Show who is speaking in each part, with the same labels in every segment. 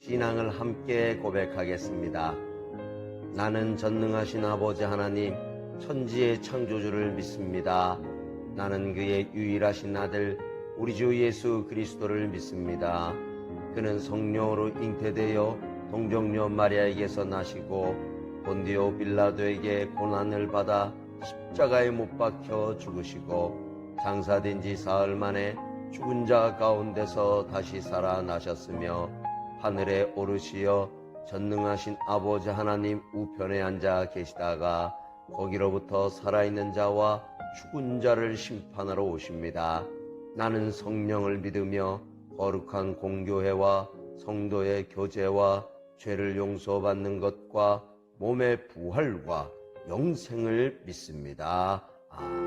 Speaker 1: 신앙을 함께 고백하겠습니다. 나는 전능하신 아버지 하나님, 천지의 창조주를 믿습니다. 나는 그의 유일하신 아들 우리 주 예수 그리스도를 믿습니다. 그는 성령으로 잉태되어 동정녀 마리아에게서 나시고 본디오 빌라도에게 고난을 받아 십자가에 못 박혀 죽으시고 장사된 지 사흘 만에 죽은 자 가운데서 다시 살아나셨으며 하늘에 오르시어 전능하신 아버지 하나님 우편에 앉아 계시다가 거기로부터 살아있는 자와 죽은 자를 심판하러 오십니다. 나는 성령을 믿으며 거룩한 공교회와 성도의 교제와 죄를 용서받는 것과 몸의 부활과 영생을 믿습니다. 아멘.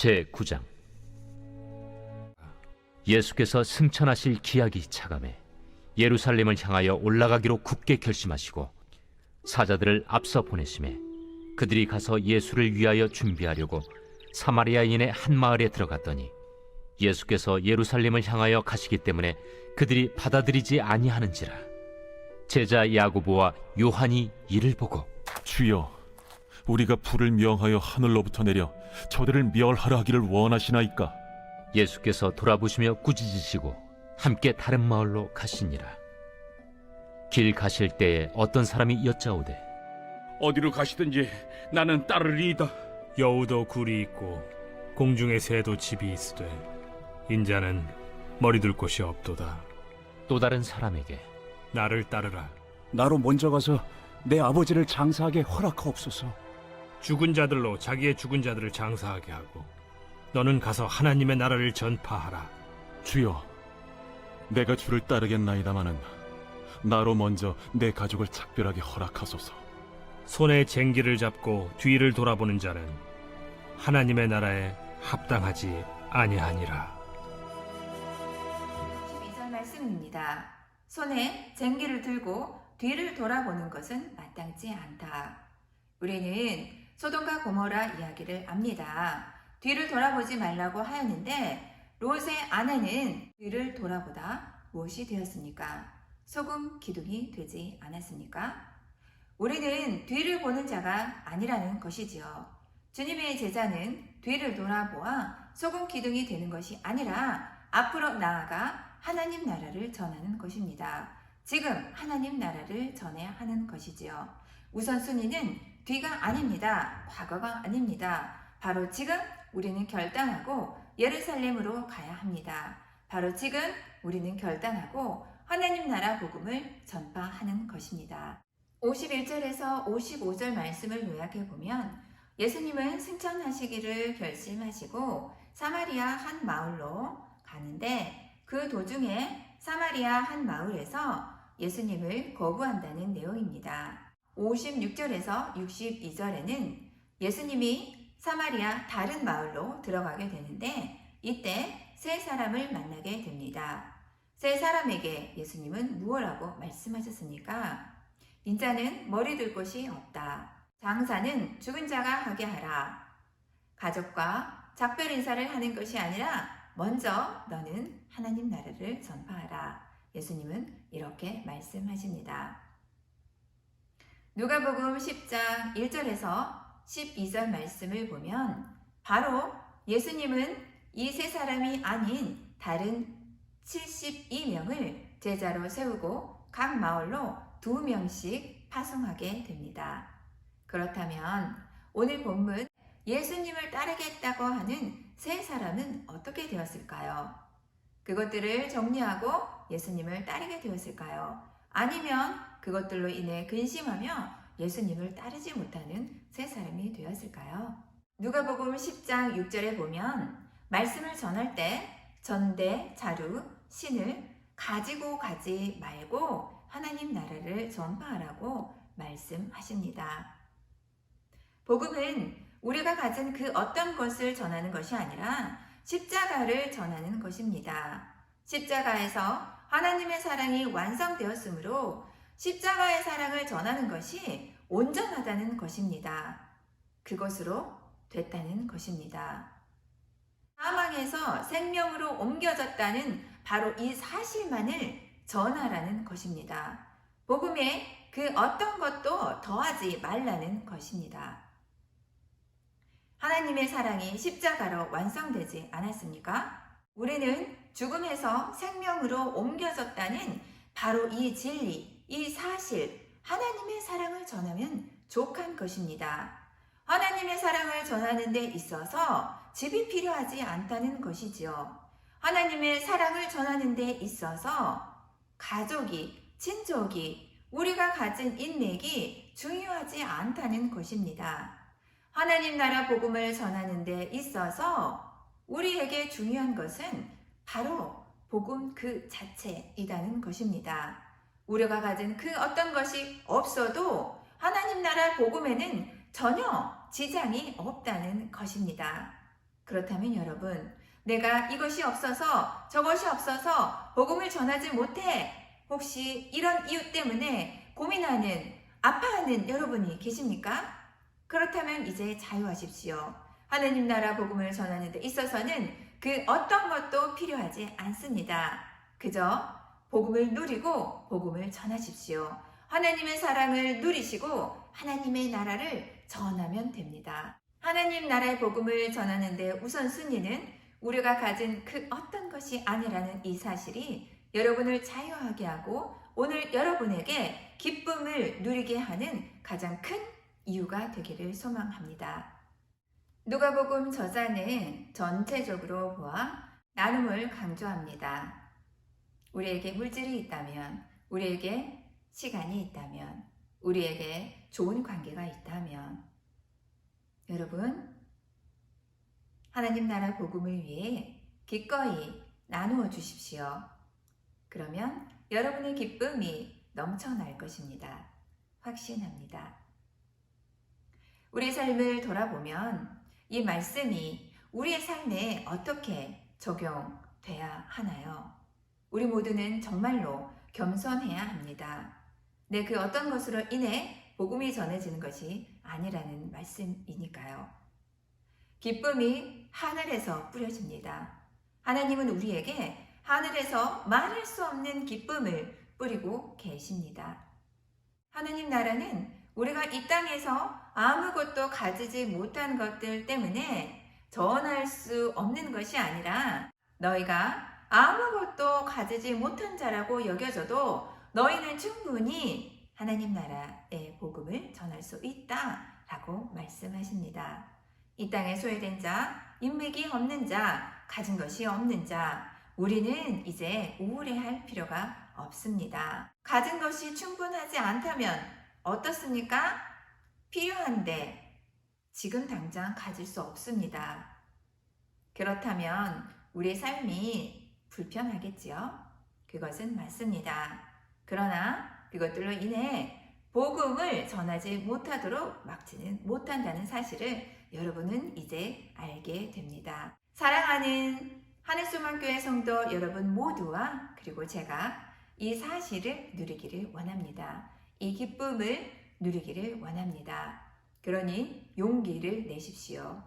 Speaker 2: 제9장. 예수께서 승천하실 기약이 차감해 예루살렘을 향하여 올라가기로 굳게 결심하시고 사자들을 앞서 보내심에 그들이 가서 예수를 위하여 준비하려고 사마리아인의 한 마을에 들어갔더니 예수께서 예루살렘을 향하여 가시기 때문에 그들이 받아들이지 아니하는지라. 제자 야고보와 요한이 이를 보고
Speaker 3: 주여, 우리가 불을 명하여 하늘로부터 내려 저들을 멸하라 하기를 원하시나이까?
Speaker 2: 예수께서 돌아보시며 꾸짖으시고 함께 다른 마을로 가시니라. 길 가실 때에 어떤 사람이 여짜오되
Speaker 4: 어디로 가시든지 나는 따르리이다.
Speaker 5: 여우도 굴이 있고 공중의 새도 집이 있으되 인자는 머리 둘 곳이 없도다.
Speaker 2: 또 다른 사람에게
Speaker 5: 나를 따르라.
Speaker 6: 나로 먼저 가서 내 아버지를 장사하게 허락하옵소서.
Speaker 5: 죽은 자들로 자기의 죽은 자들을 장사하게 하고 너는 가서 하나님의 나라를 전파하라.
Speaker 3: 주여, 내가 주를 따르겠나이다마는 나로 먼저 내 가족을 작별하게 허락하소서.
Speaker 5: 손에 쟁기를 잡고 뒤를 돌아보는 자는 하나님의 나라에 합당하지 아니하니라.
Speaker 7: 12절 말씀입니다. 손에 쟁기를 들고 뒤를 돌아보는 것은 마땅치 않다. 우리는 소돔과 고모라 이야기를 압니다. 뒤를 돌아보지 말라고 하였는데 롯의 아내는 뒤를 돌아보다 무엇이 되었습니까? 소금 기둥이 되지 않았습니까? 우리는 뒤를 보는 자가 아니라는 것이지요. 주님의 제자는 뒤를 돌아보아 소금 기둥이 되는 것이 아니라 앞으로 나아가 하나님 나라를 전하는 것입니다. 지금 하나님 나라를 전해야 하는 것이지요. 우선순위는 뒤가 아닙니다. 과거가 아닙니다. 바로 지금 우리는 결단하고 예루살렘으로 가야 합니다. 바로 지금 우리는 결단하고 하나님 나라 복음을 전파하는 것입니다. 51절에서 55절 말씀을 요약해 보면 예수님은 승천하시기를 결심하시고 사마리아 한 마을로 가는데 그 도중에 사마리아 한 마을에서 예수님을 거부한다는 내용입니다. 56절에서 62절에는 예수님이 사마리아 다른 마을로 들어가게 되는데 이때 세 사람을 만나게 됩니다. 세 사람에게 예수님은 무엇라고 말씀하셨습니까? 인자는 머리 둘 곳이 없다. 장사는 죽은 자가 하게 하라. 가족과 작별 인사를 하는 것이 아니라 먼저 너는 하나님 나라를 전파하라. 예수님은 이렇게 말씀하십니다. 누가복음 10장 1절에서 12절 말씀을 보면 바로 예수님은 이 세 사람이 아닌 다른 72명을 제자로 세우고 각 마을로 2명씩 파송하게 됩니다. 그렇다면 오늘 본문 예수님을 따르겠다고 하는 세 사람은 어떻게 되었을까요? 그것들을 정리하고 예수님을 따르게 되었을까요? 아니면 그것들로 인해 근심하며 예수님을 따르지 못하는 세 사람이 되었을까요? 누가복음 10장 6절에 보면 말씀을 전할 때 전대, 자루, 신을 가지고 가지 말고 하나님 나라를 전파하라고 말씀하십니다. 복음은 우리가 가진 그 어떤 것을 전하는 것이 아니라 십자가를 전하는 것입니다. 십자가에서 하나님의 사랑이 완성되었으므로 십자가의 사랑을 전하는 것이 온전하다는 것입니다. 그것으로 됐다는 것입니다. 사망에서 생명으로 옮겨졌다는 바로 이 사실만을 전하라는 것입니다. 복음에 그 어떤 것도 더하지 말라는 것입니다. 하나님의 사랑이 십자가로 완성되지 않았습니까? 우리는 죽음에서 생명으로 옮겨졌다는 바로 이 진리, 이 사실, 하나님의 사랑을 전하면 족한 것입니다. 하나님의 사랑을 전하는 데 있어서 집이 필요하지 않다는 것이지요. 하나님의 사랑을 전하는 데 있어서 가족이, 친족이, 우리가 가진 인맥이 중요하지 않다는 것입니다. 하나님 나라 복음을 전하는 데 있어서 우리에게 중요한 것은 바로 복음 그 자체이다는 것입니다. 우리가 가진 그 어떤 것이 없어도 하나님 나라 복음에는 전혀 지장이 없다는 것입니다. 그렇다면 여러분, 내가 이것이 없어서 저것이 없어서 복음을 전하지 못해 혹시 이런 이유 때문에 고민하는, 아파하는 여러분이 계십니까? 그렇다면 이제 자유하십시오. 하나님 나라 복음을 전하는 데 있어서는 그 어떤 것도 필요하지 않습니다. 그저 복음을 누리고 복음을 전하십시오. 하나님의 사랑을 누리시고 하나님의 나라를 전하면 됩니다. 하나님 나라의 복음을 전하는데 우선순위는 우리가 가진 그 어떤 것이 아니라는 이 사실이 여러분을 자유하게 하고 오늘 여러분에게 기쁨을 누리게 하는 가장 큰 이유가 되기를 소망합니다. 누가복음 저자는 전체적으로 보아 나눔을 강조합니다. 우리에게 물질이 있다면, 우리에게 시간이 있다면, 우리에게 좋은 관계가 있다면 여러분, 하나님 나라 복음을 위해 기꺼이 나누어 주십시오. 그러면 여러분의 기쁨이 넘쳐날 것입니다. 확신합니다. 우리 삶을 돌아보면 이 말씀이 우리의 삶에 어떻게 적용돼야 하나요? 우리 모두는 정말로 겸손해야 합니다. 그 어떤 것으로 인해 복음이 전해지는 것이 아니라는 말씀이니까요. 기쁨이 하늘에서 뿌려집니다. 하나님은 우리에게 하늘에서 말할 수 없는 기쁨을 뿌리고 계십니다. 하나님 나라는 우리가 이 땅에서 아무것도 가지지 못한 것들 때문에 전할 수 없는 것이 아니라 너희가 아무것도 가지지 못한 자라고 여겨져도 너희는 충분히 하나님 나라의 복음을 전할 수 있다라고 말씀하십니다. 이 땅에 소외된 자, 인맥이 없는 자, 가진 것이 없는 자, 우리는 이제 우울해할 필요가 없습니다. 가진 것이 충분하지 않다면 어떻습니까? 필요한데 지금 당장 가질 수 없습니다. 그렇다면 우리의 삶이 불편하겠지요? 그것은 맞습니다. 그러나 그것들로 인해 복음을 전하지 못하도록 막지는 못한다는 사실을 여러분은 이제 알게 됩니다. 사랑하는 하늘소망교회 성도 여러분 모두와 그리고 제가 이 사실을 누리기를 원합니다. 이 기쁨을 누리기를 원합니다. 그러니 용기를 내십시오.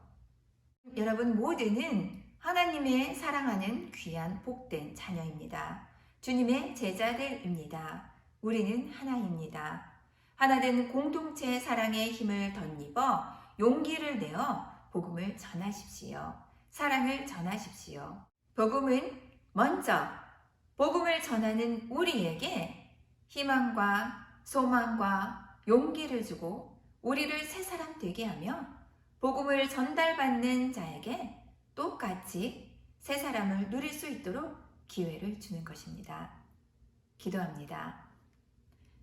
Speaker 7: 여러분 모두는 하나님의 사랑하는 귀한 복된 자녀입니다. 주님의 제자들입니다. 우리는 하나입니다. 하나된 공동체의 사랑의 힘을 덧입어 용기를 내어 복음을 전하십시오. 사랑을 전하십시오. 복음은 먼저 복음을 전하는 우리에게 희망과 소망과 용기를 주고 우리를 새 사람 되게 하며 복음을 전달받는 자에게 똑같이 새 사람을 누릴 수 있도록 기회를 주는 것입니다. 기도합니다.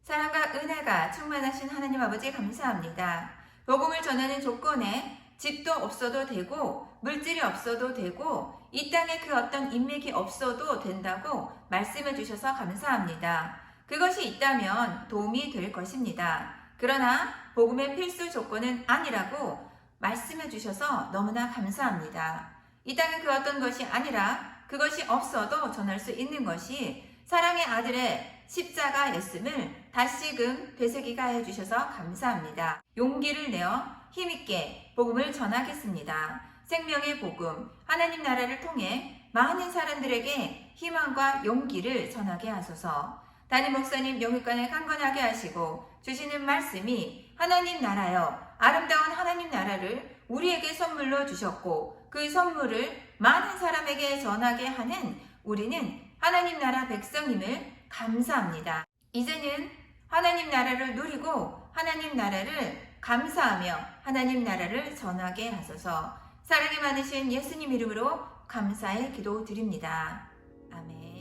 Speaker 7: 사랑과 은혜가 충만하신 하나님 아버지 감사합니다. 복음을 전하는 조건에 집도 없어도 되고 물질이 없어도 되고 이 땅에 그 어떤 인맥이 없어도 된다고 말씀해 주셔서 감사합니다. 그것이 있다면 도움이 될 것입니다. 그러나 복음의 필수 조건은 아니라고 말씀해 주셔서 너무나 감사합니다. 이 땅에 그 어떤 것이 아니라 그것이 없어도 전할 수 있는 것이 사랑의 아들의 십자가였음을 다시금 되새기가 해주셔서 감사합니다. 용기를 내어 힘있게 복음을 전하겠습니다. 생명의 복음, 하나님 나라를 통해 많은 사람들에게 희망과 용기를 전하게 하소서. 담임 목사님 영육간을 강건하게 하시고 주시는 말씀이 하나님 나라여 아름다운 하나님 나라를 우리에게 선물로 주셨고 그 선물을 많은 사람에게 전하게 하는 우리는 하나님 나라 백성임을 감사합니다. 이제는 하나님 나라를 누리고 하나님 나라를 감사하며 하나님 나라를 전하게 하소서. 사랑이 많으신 예수님 이름으로 감사의 기도 드립니다. 아멘.